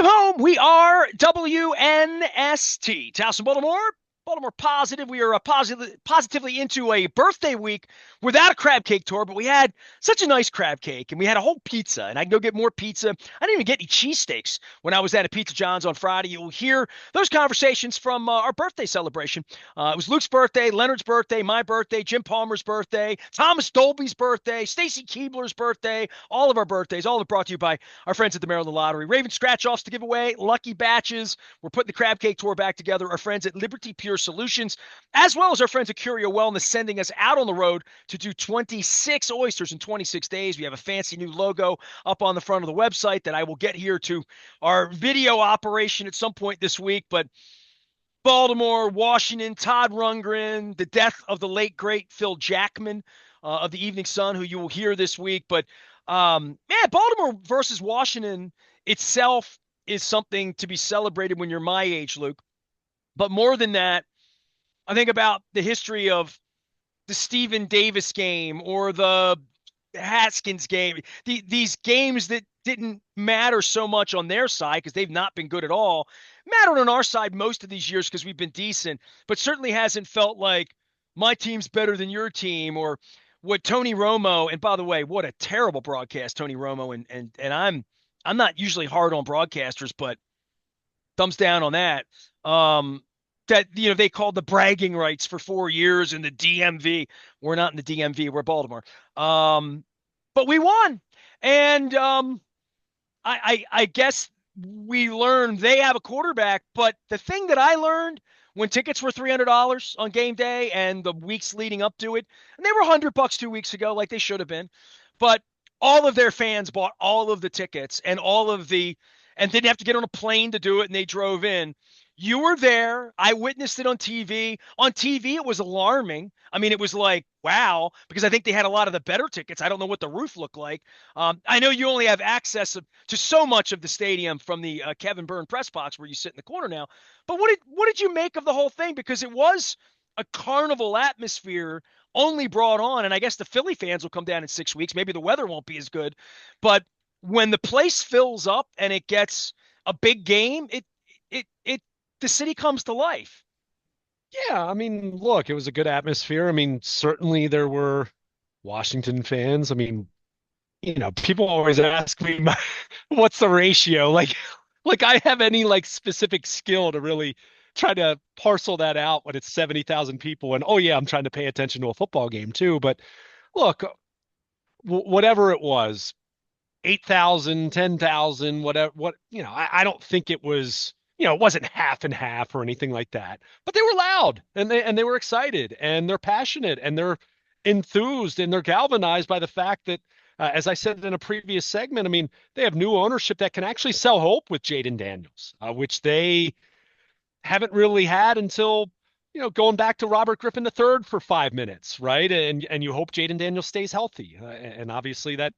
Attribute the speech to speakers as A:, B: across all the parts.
A: Welcome home. We are WNST. Towson, Baltimore. Baltimore positive. We are positively into a birthday week without a crab cake tour, but we had such a nice crab cake and we had a whole pizza. And I can go get more pizza. I didn't even get any cheesesteaks when I was at a Pizza John's on Friday. You'll hear those conversations from our birthday celebration. It was Luke's birthday, Leonard's birthday, my birthday, Jim Palmer's birthday, Thomas Dolby's birthday, Stacy Keebler's birthday, all of our birthdays, all of it brought to you by our friends at the Maryland Lottery. Raven scratch-offs to give away, lucky batches. We're putting the crab cake tour back together. Our friends at Liberty Pure Solutions, as well as our friends at Curio Wellness, sending us out on the road to do 26 oysters in 26 days. We have a fancy new logo up on the front of the website that I will get here to our video operation at some point this week. But Baltimore, Washington, Todd Rundgren, the death of the late, great Phil Jackman of the Evening Sun, who you will hear this week. But, Baltimore versus Washington itself is something to be celebrated when you're my age, Luke. But more than that, I think about the history of the Stephen Davis game or the Haskins game, these games that didn't matter so much on their side because they've not been good at all, mattered on our side most of these years because we've been decent, but certainly hasn't felt like my team's better than your team or what Tony Romo, and by the way, what a terrible broadcast Tony Romo, and I'm not usually hard on broadcasters, but thumbs down on that. That they called the bragging rights for 4 years in the DMV. We're not in the DMV. We're Baltimore. But we won, and I guess we learned they have a quarterback. But the thing that I learned when tickets were $300 on game day and the weeks leading up to it, and they were $100 2 weeks ago, like they should have been, but all of their fans bought all of the tickets and and didn't have to get on a plane to do it, and they drove in. You were there. I witnessed it on TV. On TV, it was alarming. I mean, it was like, wow, because I think they had a lot of the better tickets. I don't know what the roof looked like. I know you only have access to so much of the stadium from the Kevin Byrne press box where you sit in the corner now. But what did you make of the whole thing? Because it was a carnival atmosphere only brought on, and I guess the Philly fans will come down in 6 weeks. Maybe the weather won't be as good. But when the place fills up and it gets a big game, the city comes to life.
B: Yeah, I mean, look, it was a good atmosphere. I mean, certainly there were Washington fans. I mean, people always ask me, what's the ratio? Like I have any specific skill to really try to parcel that out when it's 70,000 people. And oh yeah, I'm trying to pay attention to a football game too. But look, whatever it was, 8,000, 10,000, whatever, I don't think it was, it wasn't half and half or anything like that, but they were loud and they were excited and they're passionate and they're enthused and they're galvanized by the fact that, as I said in a previous segment, I mean, they have new ownership that can actually sell hope with Jayden Daniels, which they haven't really had until, going back to Robert Griffin III for 5 minutes, right? And you hope Jayden Daniels stays healthy. And obviously that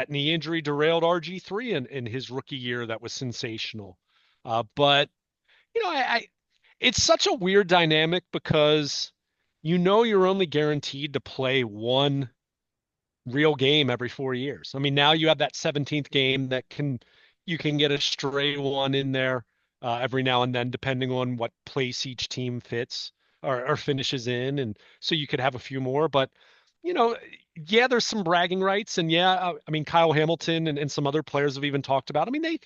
B: knee injury derailed RG3 in his rookie year. That was sensational. But it's such a weird dynamic because you're only guaranteed to play one real game every 4 years. I mean, now you have that 17th game that you can get a stray one in there every now and then, depending on what place each team fits or finishes in, and so you could have a few more. But yeah, there's some bragging rights, and yeah, I mean, Kyle Hamilton and some other players have even talked about. I mean,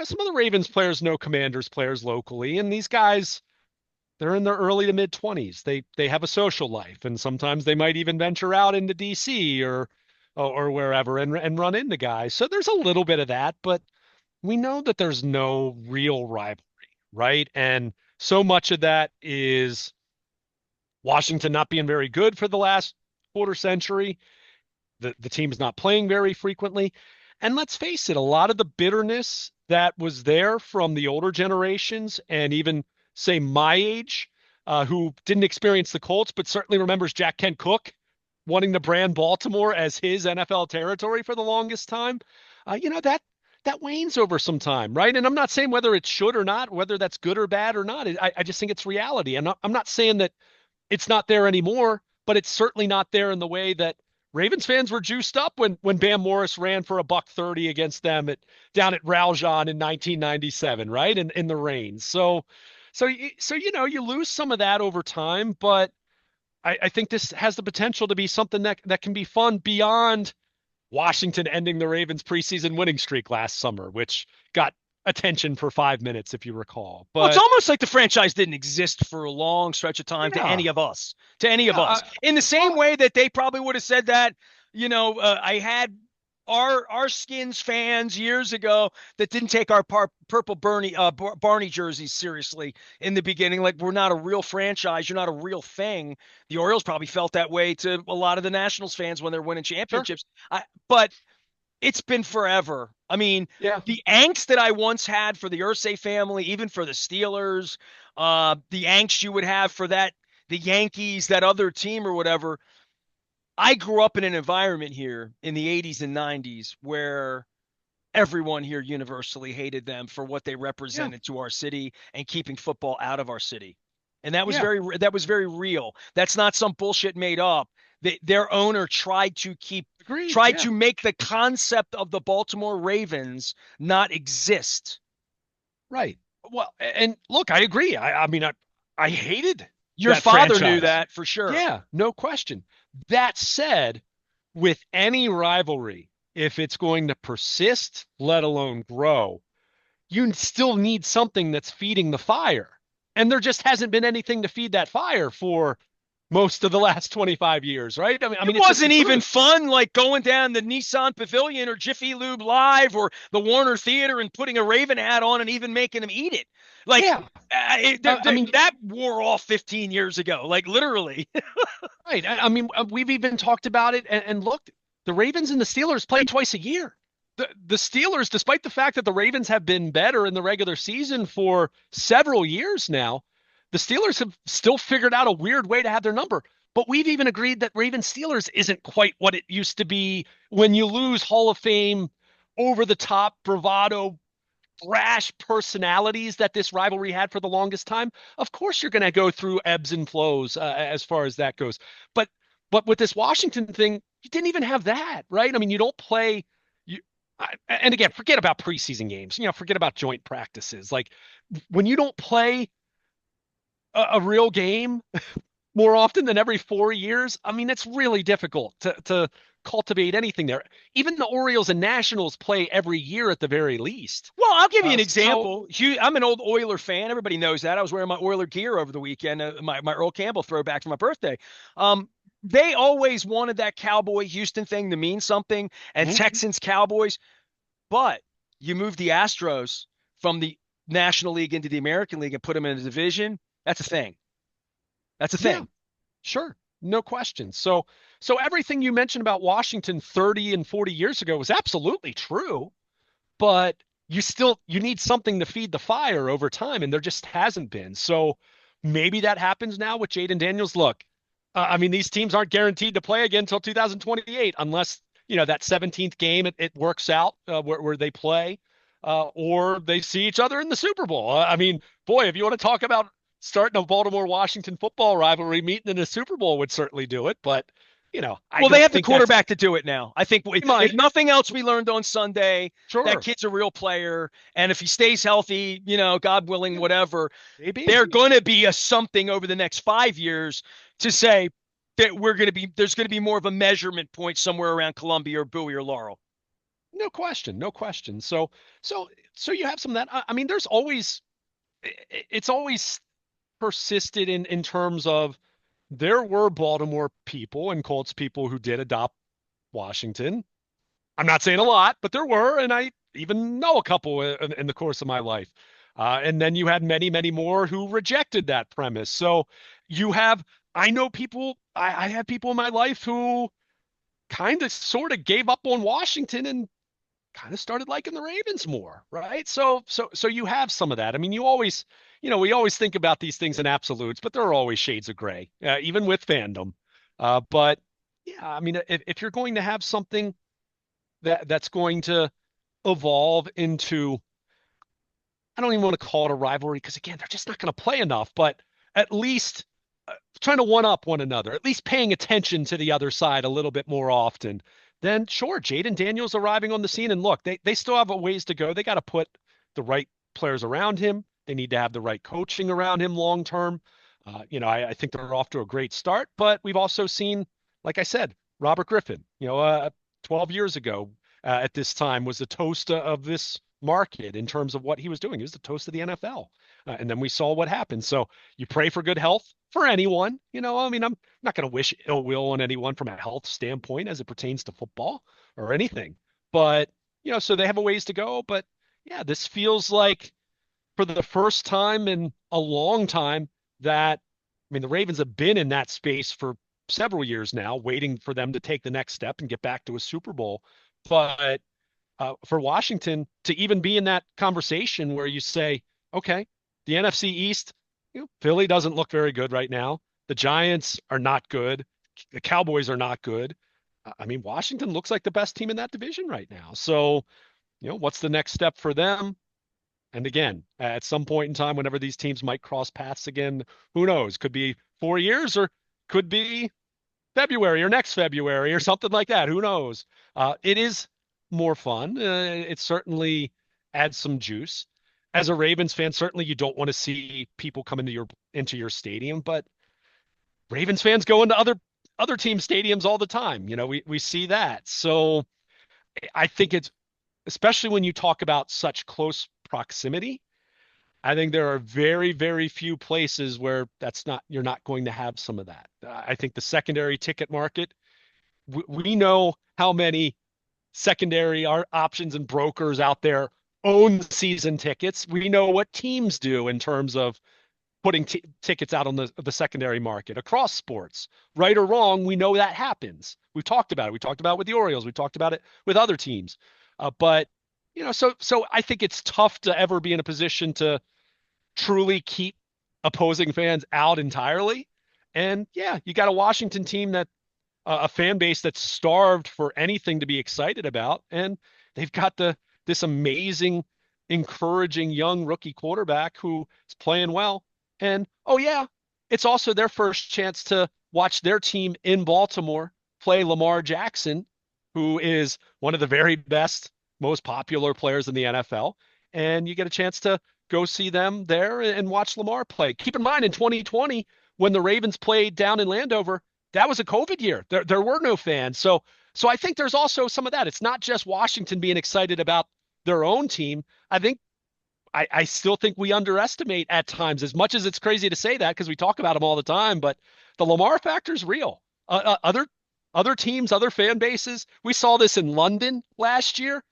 B: some of the Ravens players know Commanders players locally, and these guys, they're in their early to mid 20s. They have a social life, and sometimes they might even venture out into DC or wherever and run into guys. So there's a little bit of that, but we know that there's no real rivalry, right? And so much of that is Washington not being very good for the last quarter century. The team's not playing very frequently. And let's face it, a lot of the bitterness that was there from the older generations and even, say, my age, who didn't experience the Colts, but certainly remembers Jack Kent Cooke wanting to brand Baltimore as his NFL territory for the longest time, that wanes over some time, right? And I'm not saying whether it should or not, whether that's good or bad or not. I just think it's reality. And I'm not saying that it's not there anymore, but it's certainly not there in the way that Ravens fans were juiced up when Bam Morris ran for a buck 30 against them down at Raljon in 1997, right? In the rain. So you lose some of that over time, but I think this has the potential to be something that can be fun beyond Washington ending the Ravens preseason winning streak last summer, which got attention for 5 minutes, if you recall.
A: Well, it's
B: But
A: almost like the franchise didn't exist for a long stretch of time to
B: yeah,
A: any of us, to any of
B: yeah,
A: us. In the same
B: well,
A: way that they probably would have said that, I had our Skins fans years ago that didn't take our purple Barney jerseys seriously in the beginning. Like, we're not a real franchise, you're not a real thing. The Orioles probably felt that way to a lot of the Nationals fans when they're winning
B: sure,
A: championships. But it's been forever. I mean,
B: yeah,
A: the angst that I once had for the Irsay family, even for the Steelers, the angst you would have for the Yankees, that other team or whatever. I grew up in an environment here in the 80s and 90s where everyone here universally hated them for what they
B: yeah,
A: represented to our city and keeping football out of our city. And that was
B: yeah,
A: very real. That's not some bullshit made up. Their owner
B: agreed,
A: tried
B: yeah,
A: to make the concept of the Baltimore Ravens not exist.
B: right. Well, and look, I agree. I mean, I hated
A: Your
B: that
A: father knew
B: franchise.
A: that for sure.
B: Yeah, no question. That said, with any rivalry, if it's going to persist, let alone grow, you still need something that's feeding the fire. And there just hasn't been anything to feed that fire for most of the last 25 years, right? I
A: It
B: mean, it's just the
A: wasn't even
B: truth.
A: fun like going down the Nissan Pavilion or Jiffy Lube Live or the Warner Theater and putting a Raven hat on and even making them eat it. Like,
B: Yeah. I mean,
A: that wore off 15 years ago, like literally.
B: right. I mean, we've even talked about it. And look, the Ravens and the Steelers play twice a year. The Steelers, despite the fact that the Ravens have been better in the regular season for several years now, the Steelers have still figured out a weird way to have their number. But we've even agreed that Ravens Steelers isn't quite what it used to be when you lose Hall of Fame, over the top bravado, brash personalities that this rivalry had for the longest time. Of course, you're going to go through ebbs and flows as far as that goes. But with this Washington thing, you didn't even have that, right? I mean, you don't play. You and again, forget about preseason games. Forget about joint practices. Like, when you don't play a real game more often than every 4 years, I mean, it's really difficult to cultivate anything there. Even the Orioles and Nationals play every year at the very least.
A: Well, I'll give you an
B: So
A: example. I'm an old Oiler fan. Everybody knows that. I was wearing my Oiler gear over the weekend, my Earl Campbell throwback for my birthday. They always wanted that Cowboy Houston thing to mean something, and
B: mhm,
A: Texans Cowboys. But you move the Astros from the National League into the American League and put them in a division. That's a thing. That's a
B: yeah,
A: thing.
B: sure, no question. So everything you mentioned about Washington 30 and 40 years ago was absolutely true, but you need something to feed the fire over time, and there just hasn't been. So maybe that happens now with Jayden Daniels. Look, I mean, these teams aren't guaranteed to play again until 2028 unless that 17th game it works out where they play, or they see each other in the Super Bowl. I mean, boy, if you want to talk about starting a Baltimore Washington football rivalry, meeting in a Super Bowl would certainly do it. But I
A: Well, they
B: don't
A: have the
B: think that's
A: quarterback to do it now. I think
B: he
A: if
B: might.
A: nothing else we learned on Sunday, that
B: Sure.
A: kid's a real player. And if he stays healthy, God willing,
B: Yeah,
A: whatever,
B: maybe.
A: they're going to be a something over the next 5 years to say that there's going to be more of a measurement point somewhere around Columbia or Bowie or Laurel.
B: No question, no question. So you have some of that. I mean, it's always persisted in terms of there were Baltimore people and Colts people who did adopt Washington. I'm not saying a lot, but there were, and I even know a couple in the course of my life. And then you had many, many more who rejected that premise. So you have, I know people, I have people in my life who kind of sort of gave up on Washington and kind of started liking the Ravens more, right? So you have some of that. I mean, we always think about these things in absolutes, but there are always shades of gray, even with fandom. But yeah, I mean, if you're going to have something that's going to evolve into, I don't even want to call it a rivalry because again, they're just not going to play enough, but at least trying to one up one another, at least paying attention to the other side a little bit more often, then sure, Jayden Daniels arriving on the scene. And look, they still have a ways to go. They got to put the right players around him. They need to have the right coaching around him long term. I think they're off to a great start, but we've also seen, like I said, Robert Griffin, 12 years ago at this time was the toast of this market in terms of what he was doing. He was the toast of the NFL. And then we saw what happened. So you pray for good health for anyone. I mean, I'm not going to wish ill will on anyone from a health standpoint as it pertains to football or anything. But, so they have a ways to go. But yeah, this feels like for the first time in a long time that, I mean, the Ravens have been in that space for several years now, waiting for them to take the next step and get back to a Super Bowl. But for Washington to even be in that conversation where you say, okay, the NFC East, Philly doesn't look very good right now. The Giants are not good. The Cowboys are not good. I mean, Washington looks like the best team in that division right now. So, what's the next step for them? And again, at some point in time, whenever these teams might cross paths again, who knows? Could be 4 years or could be February or next February or something like that. Who knows? It is more fun. It certainly adds some juice. As a Ravens fan, certainly you don't want to see people come into your stadium, but Ravens fans go into other team stadiums all the time. We see that. So I think it's especially when you talk about such close proximity. I think there are very, very few places where you're not going to have some of that. I think the secondary ticket market, we know how many secondary options and brokers out there own season tickets. We know what teams do in terms of putting tickets out on the secondary market across sports. Right or wrong, we know that happens. We've talked about it. We talked about it with the Orioles. We talked about it with other teams. But so I think it's tough to ever be in a position to truly keep opposing fans out entirely. And yeah, you got a Washington team that a fan base that's starved for anything to be excited about, and they've got this amazing, encouraging young rookie quarterback who is playing well. And oh yeah, it's also their first chance to watch their team in Baltimore play Lamar Jackson, who is one of the very best, most popular players in the NFL. And you get a chance to go see them there and watch Lamar play. Keep in mind, in 2020, when the Ravens played down in Landover, that was a COVID year. There were no fans. So I think there's also some of that. It's not just Washington being excited about their own team. I still think we underestimate at times, as much as it's crazy to say that because we talk about them all the time, but the Lamar factor is real. Other teams, other fan bases. We saw this in London last year.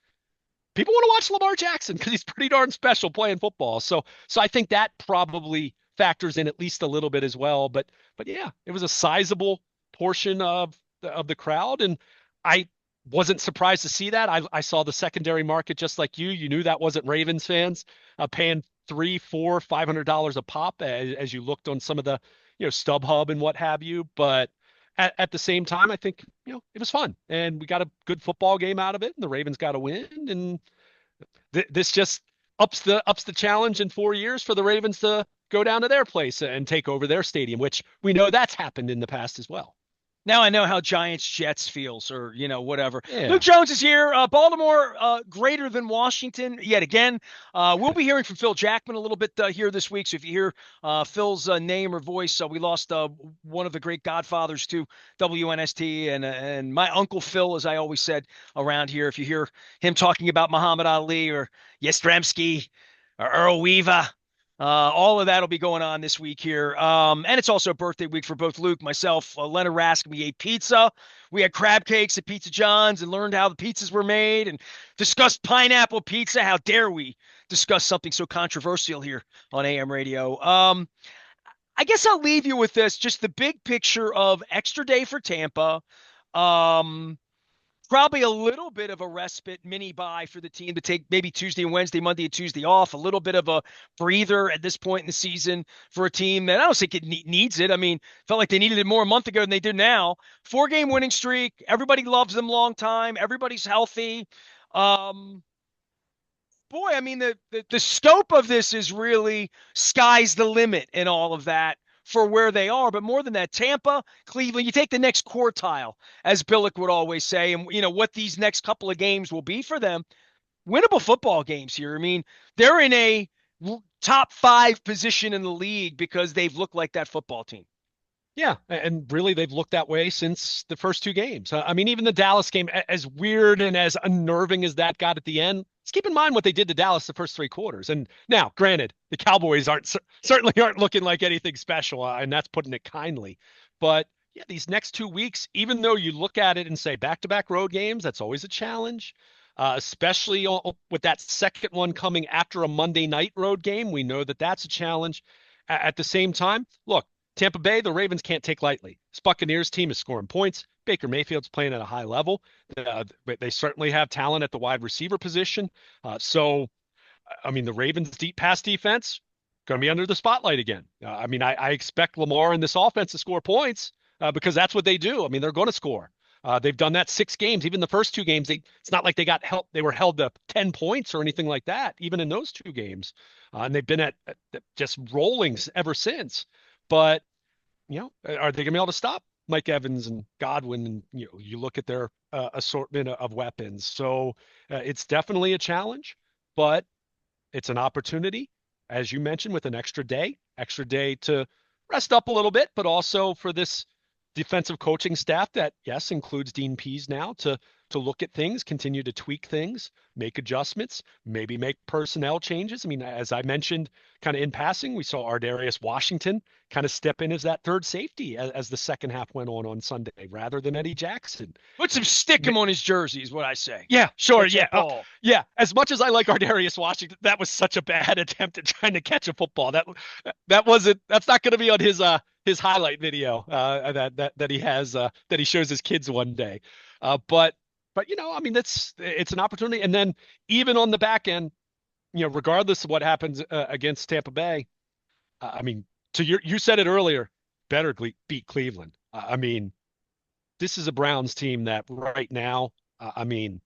B: People want to watch Lamar Jackson because he's pretty darn special playing football. So I think that probably factors in at least a little bit as well. But yeah, it was a sizable portion of the crowd, and I wasn't surprised to see that. I saw the secondary market just like you. You knew that wasn't Ravens fans paying $300, $400, $500 a pop as you looked on some of the StubHub and what have you. But at the same time, I think it was fun, and we got a good football game out of it, and the Ravens got a win, and this just ups the challenge in 4 years for the Ravens to go down to their place and take over their stadium, which we know that's happened in the past as well.
A: Now I know how Giants Jets feels, or whatever. Luke
B: Yeah.
A: Jones is here. Baltimore greater than Washington yet again. We'll be hearing from Phil Jackman a little bit here this week. So if you hear Phil's name or voice, we lost one of the great godfathers to WNST, and my uncle Phil, as I always said around here. If you hear him talking about Muhammad Ali or Yastrzemski or Earl Weaver. All of that will be going on this week here. And it's also birthday week for both Luke, myself, Leonard Rask. We ate pizza. We had crab cakes at Pizza John's and learned how the pizzas were made and discussed pineapple pizza. How dare we discuss something so controversial here on AM radio? I guess I'll leave you with this, just the big picture of extra day for Tampa. Probably a little bit of a respite mini buy for the team to take maybe Tuesday and Wednesday, Monday and Tuesday off. A little bit of a breather at this point in the season for a team that I don't think it needs it. I mean, felt like they needed it more a month ago than they do now. 4-game winning streak. Everybody loves them long time. Everybody's healthy. Boy, I mean, the scope of this is really sky's the limit and all of that for where they are. But more than that, Tampa, Cleveland, you take the next quartile, as Billick would always say, and what these next couple of games will be for them. Winnable football games here. I mean, they're in a top 5 position in the league because they've looked like that football team.
B: Yeah, and really they've looked that way since the first two games. I mean, even the Dallas game, as weird and as unnerving as that got at the end, just keep in mind what they did to Dallas the first three quarters. And now, granted, the Cowboys certainly aren't looking like anything special, and that's putting it kindly. But yeah, these next 2 weeks, even though you look at it and say back-to-back road games, that's always a challenge. Especially with that second one coming after a Monday night road game, we know that that's a challenge. At the same time, look, Tampa Bay, the Ravens can't take lightly. This Buccaneers team is scoring points. Baker Mayfield's playing at a high level. They certainly have talent at the wide receiver position. I mean, the Ravens' deep pass defense going to be under the spotlight again. I mean, I expect Lamar and this offense to score points because that's what they do. I mean, they're going to score. They've done that 6 games. Even the first 2 games, it's not like they got help. They were held to 10 points or anything like that, even in those 2 games. And they've been at just rolling ever since. But, are they going to be able to stop Mike Evans and Godwin? And, you look at their assortment of weapons. So it's definitely a challenge, but it's an opportunity, as you mentioned, with an extra day to rest up a little bit, but also for this defensive coaching staff that, yes, includes Dean Pease now to look at things, continue to tweak things, make adjustments, maybe make personnel changes. I mean, as I mentioned kind of in passing, we saw Ardarius Washington kind of step in as that third safety as the second half went on Sunday rather than Eddie Jackson.
A: Put some stick him on his jersey is what I say.
B: Yeah, sure.
A: Catch
B: Yeah.
A: yeah.
B: As much as I like Ardarius Washington, that was such a bad attempt at trying to catch a football. That's not going to be on his highlight video that he has that he shows his kids one day. But I mean, it's an opportunity. And then even on the back end, regardless of what happens against Tampa Bay, I mean, you said it earlier, better beat Cleveland. I mean, this is a Browns team that right now, I mean,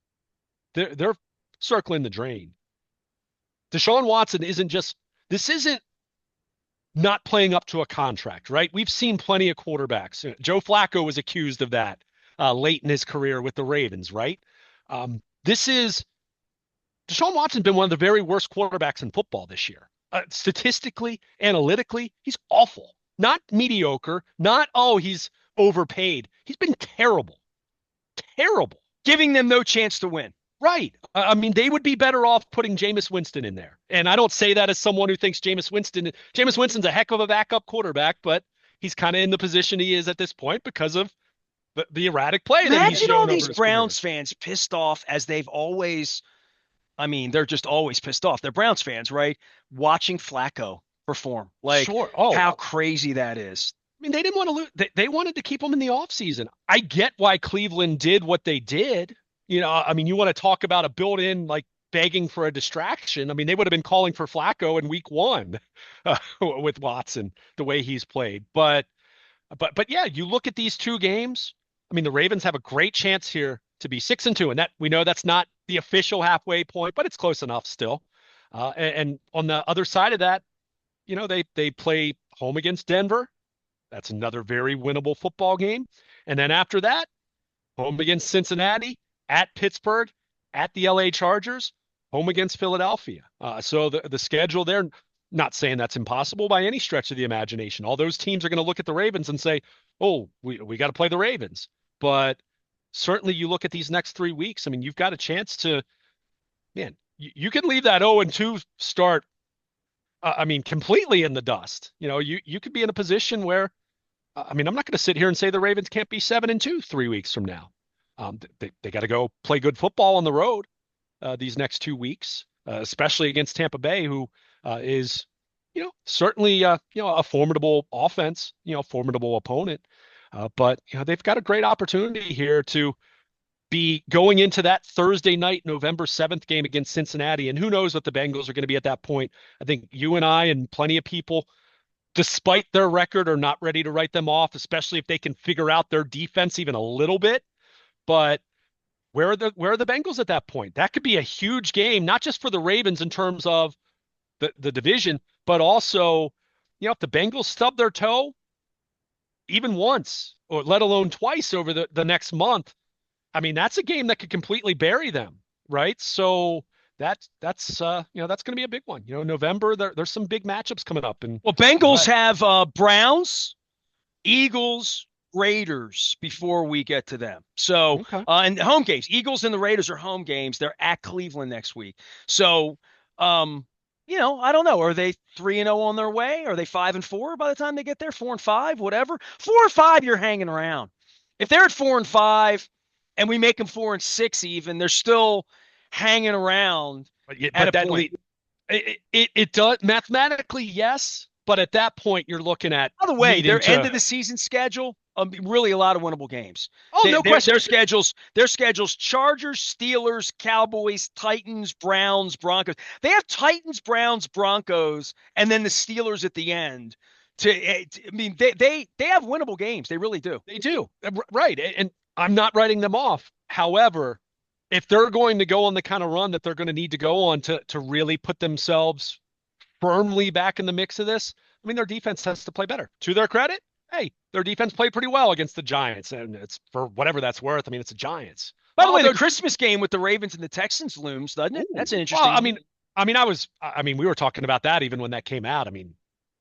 B: they're circling the drain. Deshaun Watson this isn't not playing up to a contract, right? We've seen plenty of quarterbacks. Joe Flacco was accused of that late in his career with the Ravens, right? This is Deshaun Watson's been one of the very worst quarterbacks in football this year. Statistically, analytically, he's awful. Not mediocre, not, he's overpaid. He's been terrible. Terrible.
A: Giving them no chance to win.
B: Right. I mean, they would be better off putting Jameis Winston in there. And I don't say that as someone who thinks Jameis Winston's a heck of a backup quarterback, but he's kind of in the position he is at this point because of the erratic play that he's shown.
A: Imagine all these Browns fans pissed off as they've always, I mean, they're just always pissed off. They're Browns fans, right? Watching Flacco perform. Like,
B: sure.
A: How crazy that is.
B: I mean, they didn't want to lose. They wanted to keep him in the offseason. I get why Cleveland did what they did. I mean, you want to talk about a built-in, like, begging for a distraction. I mean, they would have been calling for Flacco in week 1 with Watson, the way he's played. But yeah, you look at these 2 games. I mean, the Ravens have a great chance here to be 6-2, and that we know that's not the official halfway point, but it's close enough still. And on the other side of that, they play home against Denver. That's another very winnable football game. And then after that, home against Cincinnati, at Pittsburgh, at the LA Chargers, home against Philadelphia. So the schedule there, not saying that's impossible by any stretch of the imagination. All those teams are going to look at the Ravens and say, oh, we got to play the Ravens. But certainly you look at these next 3 weeks, I mean, you've got a chance to, man, you can leave that 0-2 start, I mean, completely in the dust. You could be in a position where, I mean, I'm not going to sit here and say the Ravens can't be 7-2 3 weeks from now. They got to go play good football on the road these next 2 weeks, especially against Tampa Bay, who is, certainly, a formidable offense, formidable opponent. But they've got a great opportunity here to be going into that Thursday night, November 7th game against Cincinnati. And who knows what the Bengals are going to be at that point. I think you and I and plenty of people, despite their record, are not ready to write them off, especially if they can figure out their defense even a little bit. But where are the Bengals at that point? That could be a huge game, not just for the Ravens in terms of the division, but also if the Bengals stub their toe even once, or let alone twice over the next month, I mean, that's a game that could completely bury them, right? So that's going to be a big one. November, there's some big matchups coming up, and
A: Well, Bengals
B: uh,
A: have Browns, Eagles, Raiders before we get to them. So,
B: okay.
A: and home games, Eagles and the Raiders are home games. They're at Cleveland next week. So, um, I don't know. Are they 3-0 on their way? Are they 5-4 by the time they get there? 4-5, whatever. 4-5, you're hanging around. If they're at 4-5 and we make them 4-6 even, they're still hanging around at
B: But
A: a
B: that
A: point.
B: it does mathematically, yes, but at that point you're looking at
A: By the way,
B: needing
A: their end
B: to.
A: of the season schedule, really a lot of winnable games.
B: Oh,
A: They,
B: no
A: their
B: question.
A: their schedules, their schedules: Chargers, Steelers, Cowboys, Titans, Browns, Broncos. They have Titans, Browns, Broncos, and then the Steelers at the end. I mean, they have winnable games. They really do.
B: They do. Right. And I'm not writing them off. However, if they're going to go on the kind of run that they're going to need to go on to really put themselves firmly back in the mix of this, I mean, their defense has to play better. To their credit, hey, their defense played pretty well against the Giants, and it's for whatever that's worth. I mean, it's the Giants.
A: By the way, the
B: Although,
A: Christmas game with the Ravens and the Texans looms, doesn't it?
B: ooh,
A: That's an
B: well,
A: interesting.
B: I mean, we were talking about that even when that came out. I mean,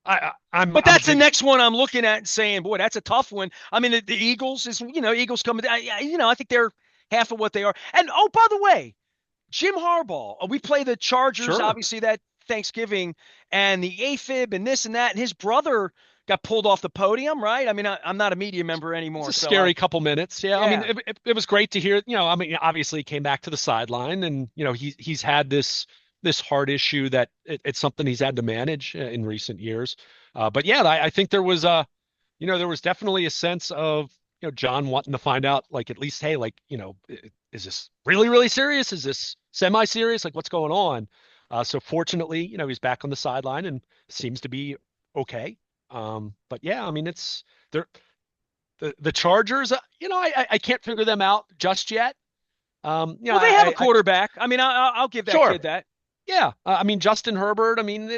A: But
B: I'm a
A: that's the
B: big.
A: next one I'm looking at and saying, boy, that's a tough one. I mean, the Eagles is, Eagles coming. I think they're half of what they are. And oh, by the way, Jim Harbaugh. We play the Chargers,
B: Sure.
A: obviously that Thanksgiving, and the AFib and this and that. And his brother got pulled off the podium, right? I mean, I'm not a media member
B: It's a
A: anymore, so
B: scary couple minutes. Yeah, I mean,
A: yeah.
B: it was great to hear. I mean, obviously he came back to the sideline, and he's had this heart issue that it's something he's had to manage in recent years. But yeah, I think there was definitely a sense of John wanting to find out, like, at least, hey, like, is this really really serious? Is this semi-serious? Like, what's going on? So fortunately, he's back on the sideline and seems to be okay. But yeah, I mean, they're the Chargers. I can't figure them out just yet.
A: Well, they have a quarterback. I mean, I'll give that
B: Sure.
A: kid that.
B: Yeah. I mean, Justin Herbert. I mean,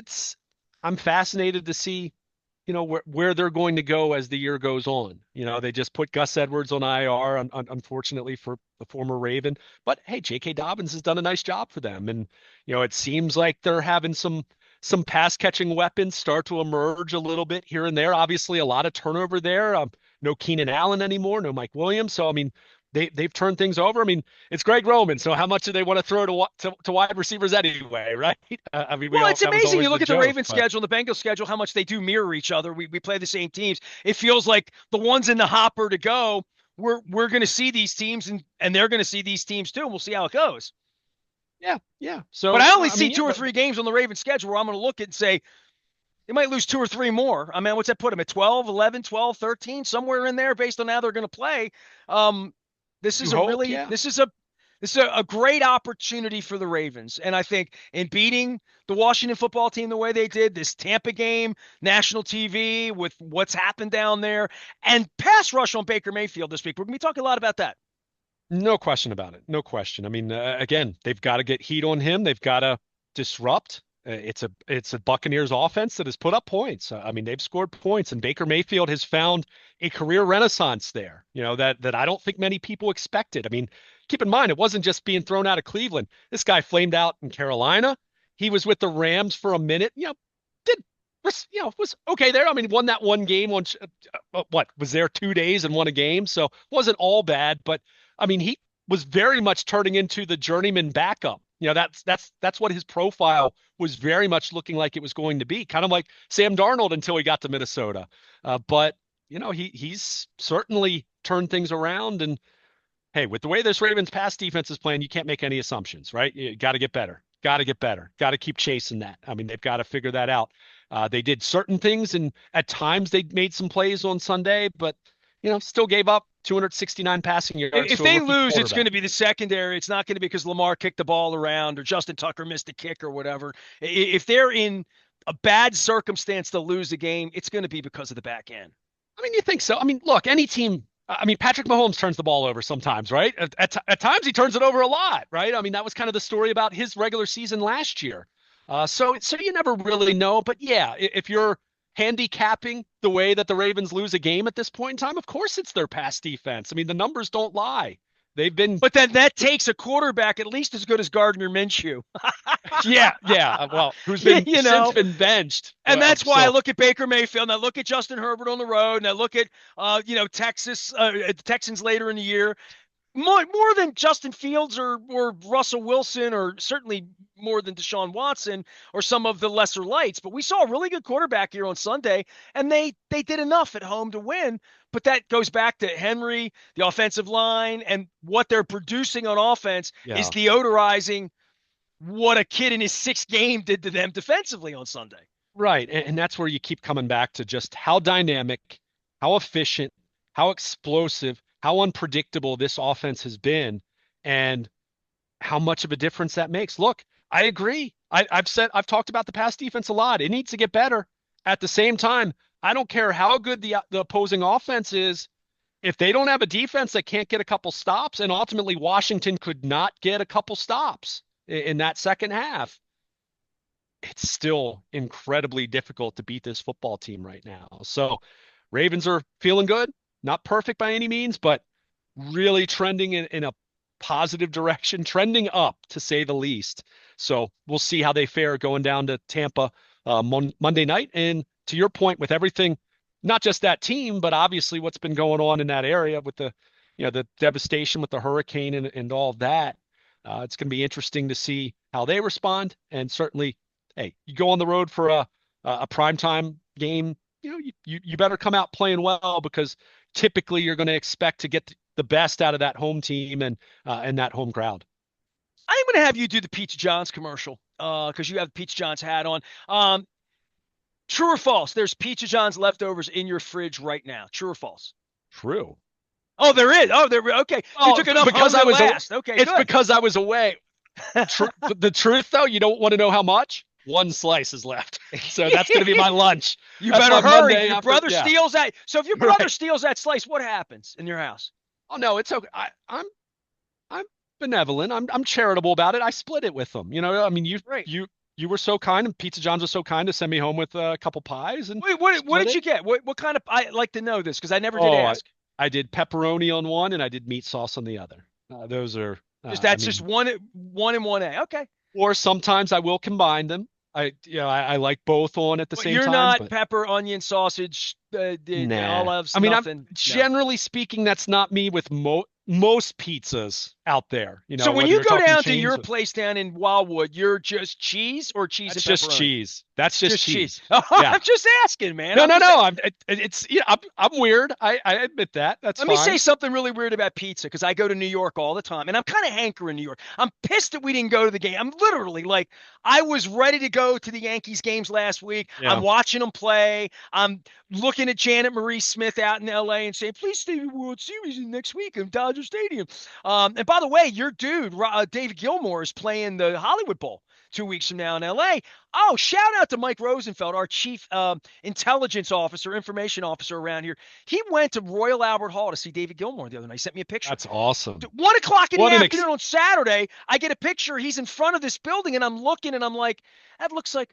B: I'm fascinated to see where they're going to go as the year goes on. They just put Gus Edwards on IR, unfortunately for the former Raven. But hey, J.K. Dobbins has done a nice job for them, and it seems like they're having some pass catching weapons start to emerge a little bit here and there. Obviously, a lot of turnover there. No Keenan Allen anymore, no Mike Williams. So I mean, they've turned things over. I mean, it's Greg Roman, so how much do they want to throw to wide receivers anyway, right? I mean,
A: Well, it's
B: that was
A: amazing. You
B: always the
A: look at the
B: joke,
A: Ravens
B: but
A: schedule, the Bengals schedule, how much they do mirror each other. We play the same teams. It feels like the ones in the hopper to go. We're going to see these teams, and they're going to see these teams too. And we'll see how it goes.
B: yeah, yeah.
A: But
B: So
A: I only
B: I
A: see
B: mean, yeah,
A: two or
B: but
A: three games on the Ravens schedule where I'm going to look at and say they might lose two or three more. I mean, what's that put them at 12, 11, 12, 13, somewhere in there based on how they're going to play. Um, this
B: you
A: is a
B: hope,
A: really
B: yeah.
A: this is a great opportunity for the Ravens. And I think in beating the Washington football team the way they did, this Tampa game, national TV with what's happened down there, and pass rush on Baker Mayfield this week. We're going to be talking a lot about that.
B: No question about it. No question. I mean, again, they've got to get heat on him. They've got to disrupt. It's a Buccaneers offense that has put up points. I mean, they've scored points, and Baker Mayfield has found a career renaissance there. That I don't think many people expected. I mean, keep in mind, it wasn't just being thrown out of Cleveland. This guy flamed out in Carolina. He was with the Rams for a minute. Did was okay there. I mean, won that one game on what was there 2 days and won a game, so wasn't all bad. But I mean, he was very much turning into the journeyman backup. That's what his profile was very much looking like it was going to be, kind of like Sam Darnold until he got to Minnesota. But he's certainly turned things around. And hey, with the way this Ravens pass defense is playing, you can't make any assumptions, right? You got to get better. Got to get better. Got to keep chasing that. I mean, they've got to figure that out. They did certain things, and at times they made some plays on Sunday, but still gave up 269 passing yards
A: If
B: to a
A: they
B: rookie
A: lose, it's going
B: quarterback.
A: to be the secondary. It's not going to be because Lamar kicked the ball around or Justin Tucker missed a kick or whatever. If they're in a bad circumstance to lose the game, it's going to be because of the back end.
B: I mean, you think so? I mean, look, any team. I mean, Patrick Mahomes turns the ball over sometimes, right? At times he turns it over a lot, right? I mean, that was kind of the story about his regular season last year. So you never really know. But yeah, if you're handicapping the way that the Ravens lose a game at this point in time? Of course, it's their pass defense. I mean, the numbers don't lie. They've been,
A: But then that takes a quarterback at least as good as Gardner Minshew.
B: yeah, yeah. Well, who's
A: you,
B: been
A: you
B: since
A: know,
B: been benched.
A: and that's why I
B: So
A: look at Baker Mayfield and I look at Justin Herbert on the road and I look at Texas the Texans later in the year. More than Justin Fields or Russell Wilson, or certainly more than Deshaun Watson or some of the lesser lights. But we saw a really good quarterback here on Sunday, and they did enough at home to win. But that goes back to Henry, the offensive line, and what they're producing on offense is
B: yeah,
A: deodorizing what a kid in his sixth game did to them defensively on Sunday.
B: right. And that's where you keep coming back to just how dynamic, how efficient, how explosive, how unpredictable this offense has been, and how much of a difference that makes. Look, I agree. I've talked about the pass defense a lot. It needs to get better. At the same time, I don't care how good the opposing offense is. If they don't have a defense that can't get a couple stops, and ultimately Washington could not get a couple stops in that second half, it's still incredibly difficult to beat this football team right now. So Ravens are feeling good, not perfect by any means, but really trending in a positive direction, trending up to say the least. So we'll see how they fare going down to Tampa Monday night. And to your point, with everything, not just that team, but obviously what's been going on in that area with the devastation with the hurricane and all of that. It's going to be interesting to see how they respond. And certainly, hey, you go on the road for a primetime game, you better come out playing well, because typically you're going to expect to get the best out of that home team and that home crowd.
A: I'm going to have you do the Pizza John's commercial because you have Pizza John's hat on. True or false? There's Pizza John's leftovers in your fridge right now. True or false?
B: True.
A: Oh, there is. Oh, there. Okay, you
B: Oh,
A: took enough home
B: because
A: to
B: I was
A: last. Okay,
B: it's
A: good.
B: because I was away. The truth, though, you don't want to know how much. One slice is left, so that's going to be my lunch.
A: You
B: That's
A: better
B: my
A: hurry.
B: Monday
A: Your
B: after.
A: brother
B: Yeah,
A: steals that. So if your brother
B: right.
A: steals that slice, what happens in your house?
B: Oh no, it's okay. I'm benevolent. I'm charitable about it. I split it with them. I mean,
A: Right.
B: you were so kind, and Pizza John's was so kind to send me home with a couple pies and
A: Wait, what
B: split
A: did
B: it.
A: you get? What kind of? I like to know this because I never did
B: Oh,
A: ask.
B: I did pepperoni on one, and I did meat sauce on the other. Those are,
A: Just
B: I
A: that's just
B: mean,
A: one and one A. Okay.
B: or sometimes I will combine them. I like both on at the
A: But
B: same
A: you're
B: time,
A: not
B: but
A: pepper, onion, sausage, the
B: nah.
A: olives,
B: I mean, I'm
A: nothing. No.
B: generally speaking, that's not me with most pizzas out there.
A: So when
B: Whether
A: you
B: you're
A: go
B: talking
A: down to
B: chains,
A: your place down in Wildwood, you're just cheese or cheese
B: that's
A: and
B: just
A: pepperoni?
B: cheese. That's just
A: Just cheese.
B: cheese.
A: Oh,
B: Yeah.
A: I'm just asking, man.
B: No,
A: I'm
B: no,
A: just.
B: no. It's I'm weird. I admit that. That's
A: Let me say
B: fine.
A: something really weird about pizza because I go to New York all the time and I'm kind of hankering New York. I'm pissed that we didn't go to the game. I'm literally like, I was ready to go to the Yankees games last week. I'm
B: Yeah.
A: watching them play. I'm looking at Janet Marie Smith out in LA and saying, please stay in the World Series next week in Dodger Stadium. And by the way, your dude, David Gilmour, is playing the Hollywood Bowl 2 weeks from now in LA. Oh, shout out to Mike Rosenfeld, our chief intelligence officer, information officer around here. He went to Royal Albert Hall to see David Gilmour the other night. He sent me a picture.
B: That's awesome.
A: 1 o'clock in the
B: What an
A: afternoon on Saturday, I get a picture. He's in front of this building, and I'm looking, and I'm like, that looks like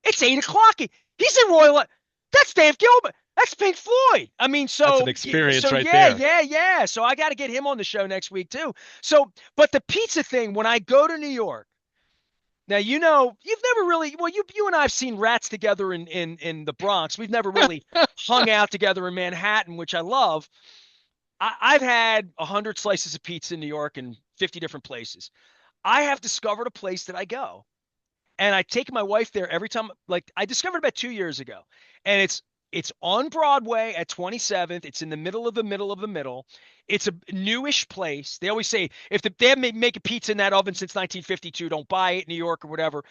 A: it's 8 o'clock. He's in Royal. That's Dave Gilmour. That's Pink Floyd. I mean,
B: that's an
A: so
B: experience right
A: yeah,
B: there.
A: yeah, yeah. So I got to get him on the show next week too. So, but the pizza thing, when I go to New York. Now you've never really you and I have seen Rats together in the Bronx. We've never really hung out together in Manhattan, which I love. I've had 100 slices of pizza in New York and 50 different places. I have discovered a place that I go, and I take my wife there every time. Like I discovered about 2 years ago, and it's on Broadway at 27th. It's in the middle of the middle of the middle. It's a newish place. They always say if they haven't made a pizza in that oven since 1952, don't buy it in New York or whatever.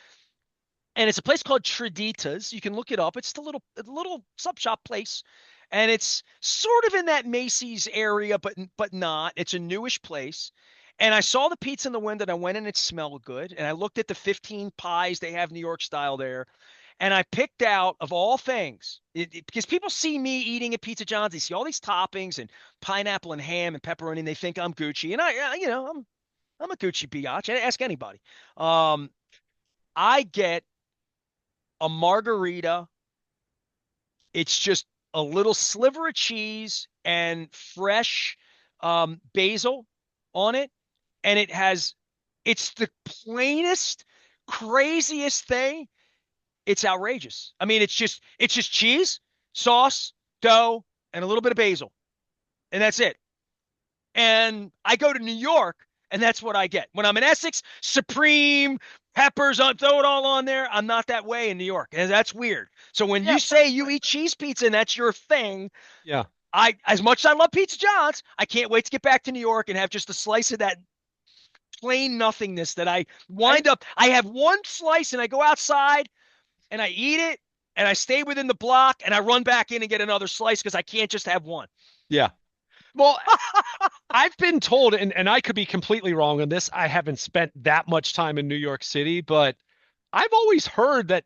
A: And it's a place called Tradita's. You can look it up. It's a little sub shop place, and it's sort of in that Macy's area, but not. It's a newish place. And I saw the pizza in the window, and I went in. It smelled good. And I looked at the 15 pies they have New York style there, and I picked out of all things because people see me eating at Pizza John's, they see all these toppings and pineapple and ham and pepperoni, and they think I'm Gucci, and I'm a Gucci biatch. Ask anybody. Um, I get a margarita. It's just a little sliver of cheese and fresh basil on it. And it's the plainest, craziest thing. It's outrageous. I mean, it's just cheese, sauce, dough, and a little bit of basil. And that's it. And I go to New York, and that's what I get. When I'm in Essex, supreme peppers, throw it all on there. I'm not that way in New York, and that's weird. So when
B: Yeah,
A: you say you eat cheese pizza and that's your thing,
B: yeah,
A: as much as I love Pizza John's, I can't wait to get back to New York and have just a slice of that plain nothingness that I
B: I
A: wind up. I have one slice and I go outside and I eat it and I stay within the block and I run back in and get another slice because I can't just have one.
B: yeah. Well, I've been told, and I could be completely wrong on this. I haven't spent that much time in New York City, but I've always heard that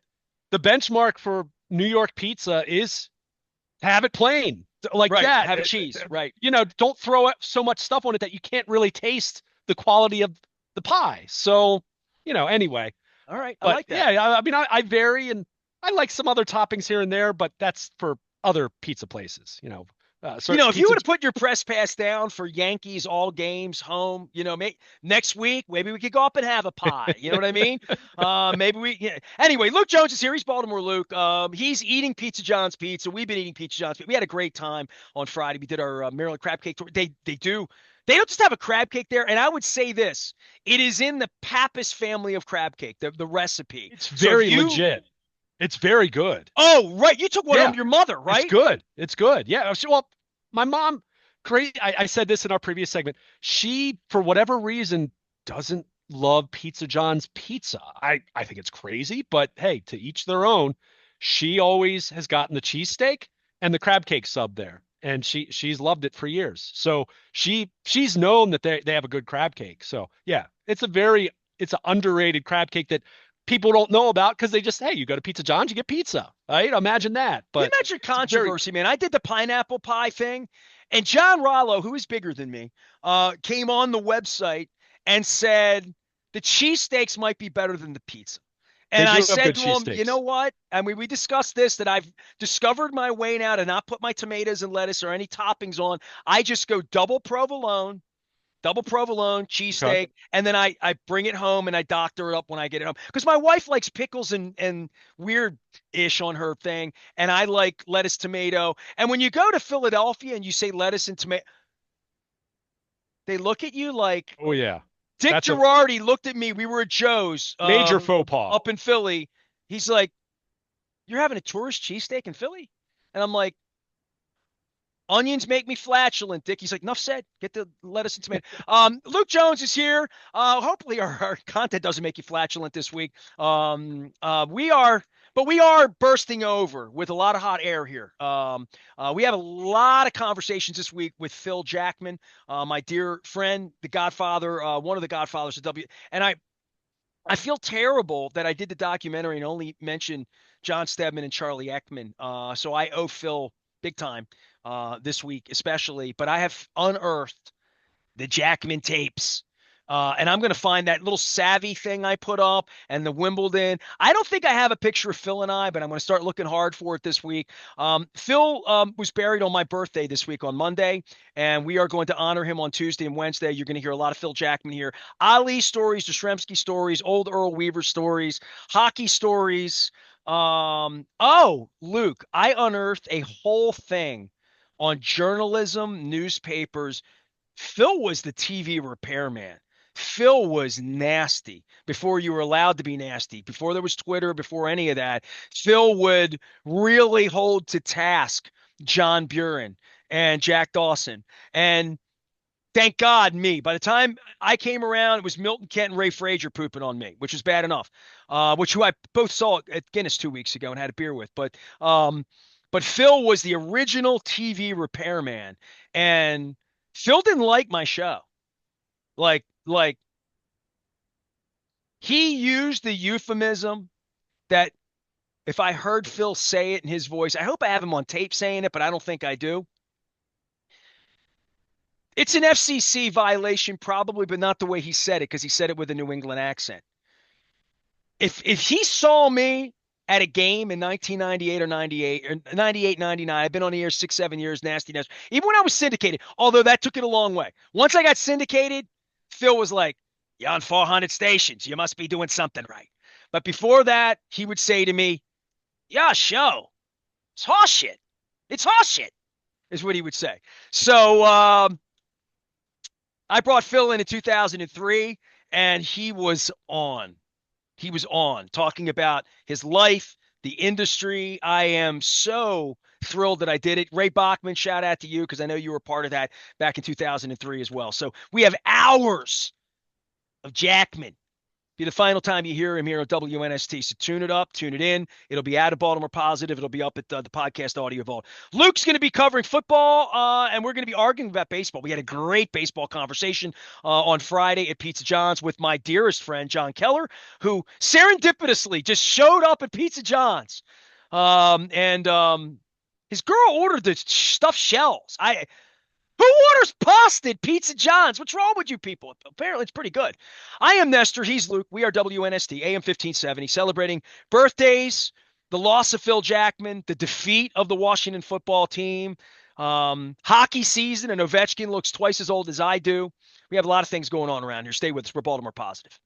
B: the benchmark for New York pizza is to have it plain like
A: Right.
B: that.
A: Have a cheese. Right.
B: Don't throw so much stuff on it that you can't really taste the quality of the pie. So, anyway.
A: All right. I
B: But
A: like
B: yeah,
A: that.
B: I mean, I vary and I like some other toppings here and there, but that's for other pizza places. So
A: If you
B: pizza.
A: would have put your press pass down for Yankees all games home, next week, maybe we could go up and have a pie. You know what I mean? Maybe we. Yeah. Anyway, Luke Jones is here. He's Baltimore Luke. He's eating Pizza John's pizza. We've been eating Pizza John's pizza. We had a great time on Friday. We did our Maryland crab cake tour. They do. They don't just have a crab cake there, and I would say this: it is in the Pappas family of crab cake, the recipe.
B: It's
A: So if
B: very
A: you,
B: legit. It's very good.
A: oh right, you took one home
B: Yeah,
A: to your mother,
B: it's
A: right?
B: good. It's good. Yeah. Well, my mom, great. I said this in our previous segment. She, for whatever reason, doesn't love Pizza John's pizza. I think it's crazy, but hey, to each their own. She always has gotten the cheesesteak and the crab cake sub there, and she's loved it for years. So she's known that they have a good crab cake. So yeah, it's an underrated crab cake that people don't know about because they just, hey, you go to Pizza John's, you get pizza. Right? Imagine that.
A: You
B: But
A: mentioned
B: it's very
A: controversy, man. I did the pineapple pie thing, and John Rollo, who is bigger than me, came on the website and said the cheesesteaks might be better than the pizza.
B: they
A: And I
B: do have
A: said
B: good
A: to him, you know
B: cheesesteaks.
A: what? I mean, we discussed this that I've discovered my way now to not put my tomatoes and lettuce or any toppings on. I just go double provolone,
B: Okay.
A: cheesesteak, and then I bring it home and I doctor it up when I get it home. Because my wife likes pickles and weird ish on her thing, and I like lettuce, tomato. And when you go to Philadelphia and you say lettuce and tomato, they look at you like
B: Oh yeah.
A: Dick
B: That's a
A: Girardi looked at me. We were at Joe's
B: major faux pas.
A: up in Philly. He's like, "You're having a tourist cheesesteak in Philly?" And I'm like, onions make me flatulent, Dick. He's like, enough said. Get the lettuce and tomato. Luke Jones is here. Hopefully our content doesn't make you flatulent this week. We are bursting over with a lot of hot air here. We have a lot of conversations this week with Phil Jackman, my dear friend, the Godfather, one of the Godfathers of W. And I feel terrible that I did the documentary and only mentioned John Stedman and Charlie Ekman. So I owe Phil big time this week, especially. But I have unearthed the Jackman tapes. And I'm going to find that little savvy thing I put up and the Wimbledon. I don't think I have a picture of Phil and I, but I'm going to start looking hard for it this week. Phil was buried on my birthday this week on Monday, and we are going to honor him on Tuesday and Wednesday. You're going to hear a lot of Phil Jackman here. Ali stories, Jastrzemski stories, old Earl Weaver stories, hockey stories. Oh, Luke, I unearthed a whole thing on journalism, newspapers. Phil was the TV repairman. Phil was nasty before you were allowed to be nasty, before there was Twitter, before any of that. Phil would really hold to task John Buren and Jack Dawson. And thank God, me. By the time I came around, it was Milton Kent and Ray Frazier pooping on me, which was bad enough. Who I both saw at Guinness 2 weeks ago and had a beer with. But Phil was the original TV repairman, and Phil didn't like my show. Like he used the euphemism that if I heard Phil say it in his voice, I hope I have him on tape saying it, but I don't think I do. It's an FCC violation, probably, but not the way he said it, because he said it with a New England accent. If he saw me at a game in 1998 or 98 or 98, 99. I've been on the air 6, 7 years, Nasty Nestor. Even when I was syndicated, although that took it a long way. Once I got syndicated, Phil was like, "You're on 400 stations. You must be doing something right." But before that, he would say to me, "Yeah, show. It's horse shit. It's horse shit," is what he would say. So I brought Phil in 2003, and he was on. He was on talking about his life, the industry. I am so thrilled that I did it. Ray Bachman, shout out to you because I know you were part of that back in 2003 as well. So we have hours of Jackman. Be the final time you hear him here on WNST. So tune it up, tune it in. It'll be out of Baltimore Positive. It'll be up at the podcast audio vault. Luke's going to be covering football, and we're going to be arguing about baseball. We had a great baseball conversation on Friday at Pizza John's with my dearest friend, John Keller, who serendipitously just showed up at Pizza John's. And his girl ordered the stuffed shells. Who orders pasta at Pizza John's? What's wrong with you people? Apparently, it's pretty good. I am Nestor. He's Luke. We are WNST, AM 1570, celebrating birthdays, the loss of Phil Jackman, the defeat of the Washington football team, hockey season, and Ovechkin looks twice as old as I do. We have a lot of things going on around here. Stay with us. We're Baltimore Positive.